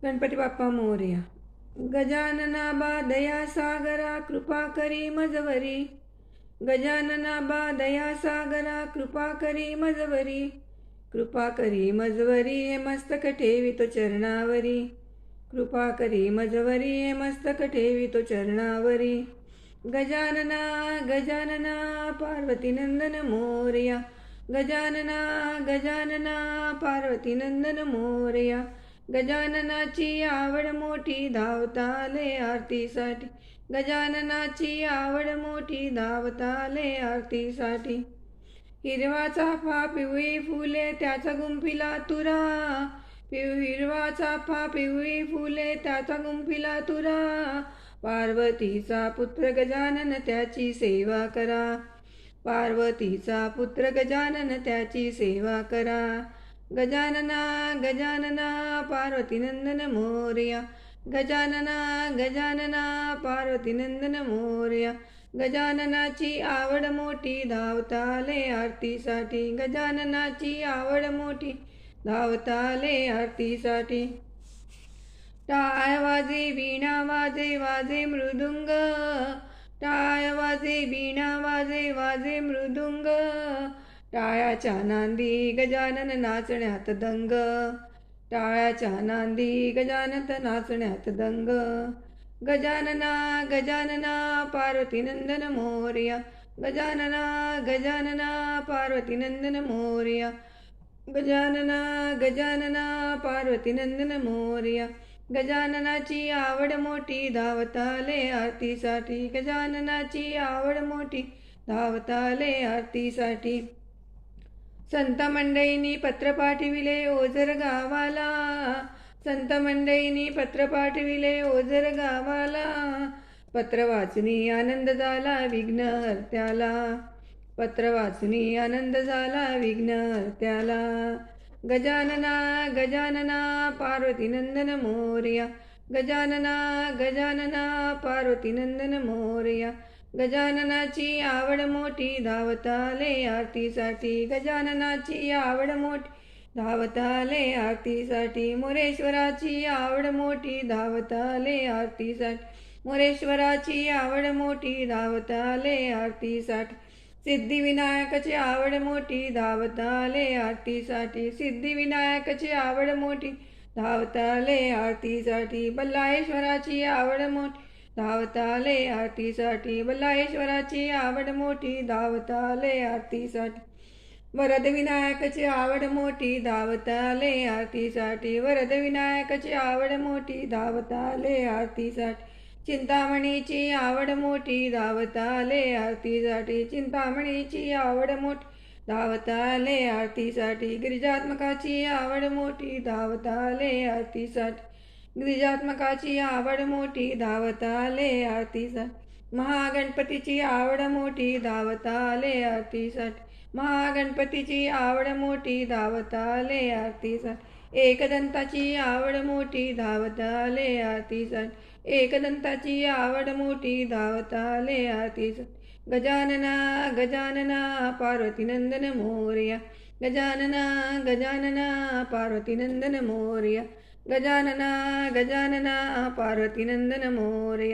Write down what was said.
गणपती बाप्पा मोरया. गजानना दया सागरा कृपा करी मजवरी. गजानना दया सागरा कृपा करी मजवरी. कृपा करी मजवरी हे मस्तक ठेवितो चरणावरी. कृपा करी मजवरी हे मस्तक ठेवितो चरणावरी. गजानना गजानना पार्वती नंदन मोरया. गजानना गजानना पार्वती नंदन मोरया. गजाननाची आवड मोठी धावताले आरतीसाठी. गजाननाची आवड मोठी धावताले आरतीसाठी. हिरवा चाफा पिवळी फुले त्याचा गुंफिला तुरा. हिरवा चाफा पिवळी फुले त्याचा गुंफिला तुरा. पार्वतीचा पुत्र गजानन त्याची सेवा करा. पार्वतीचा पुत्र गजानन त्याची सेवा करा. गजानना गजानना पार्वती नंदन मोरया. गजानना गजानना पार्वती नंदन मोरया. गजाननाची आवड मोठी धावताले आरतीसाठी. गजाननाची आवड मोठी धावताले आरतीसाठी. टाळ वाजे वीणा वाजे वाजे मृदुंग. टाळ वाजे वीणा वाजे वाजे मृदुंग. टाळ्याच्या नांदी गजानन नाचण्यात दंग. टाळ्याच्या नांदी गजानन नाचण्यात दंग. गजानना गजानना पार्वती नंदन मोरया. गजानना गजानना पार्वती नंदन मोरया. गजानना गजानना पार्वती नंदन मोरया. गजाननाची आवड मोठी धावताले आरतीसाठी. गजाननाची आवड मोठी धावताले आरतीसाठी. संत मंडळींनी पत्र पाठविले ओझर गावाला. संत मंडळींनी पत्र पाठविले ओझर गावाला. पत्र वाचनी आनंद झाला विघ्नहर्त्याला. पत्र वाचनी आनंद झाला विघ्नहर्त्याला. गजानना गजानना पार्वती नंदन मोरया. गजानना गजानना पार्वती नंदन मोरया. गजाननाची आवड मोठी धावताले आरतीसाठी. गजाननाची आवड मोठी धावताले आरतीसाठी. मोरेश्वराची आवड मोठी धावताले आरतीसाठी. मोरेश्वराची आवड मोठी धावताले आरतीसाठी. सिद्धिविनायकाची आवड मोठी धावताले आरतीसाठी. सिद्धिविनायकाची आवड मोठी धावताले आरतीसाठी. बल्लाळेश्वराची आवड मोठी धावताले आरतीसाठी. बल्लाळेश्वराची आवड मोठी धावताले आरतीसाठी. वरद विनायकाची आवड मोठी धावताले आरतीसाठी. वरद विनायकाची आवड मोठी धावताले आरतीसाठी. चिंतामणीची आवड मोठी धावताले आरतीसाठी. चिंतामणीची आवड मोठी धावताले आरतीसाठी. गिरिजात्मकाची आवड मोठी धावताले आरतीसाठी. गिरिजात्मकाची आवड मोठी धावताले आरतीसाठी. महागणपतीची आवड मोठी धावताले आरतीसाठी. महागणपतीची आवड मोठी धावताले आरतीसाठी. एकदंताची आवड मोठी धावताले आरतीसाठी. एकदंताची आवड मोठी धावताले आरतीसाठी. गजानना गजानना पार्वती नंदन मोरया. गजानना गजानना पार्वती नंदन मोरया. गजानना गजानना पार्वती नंदन मोरया.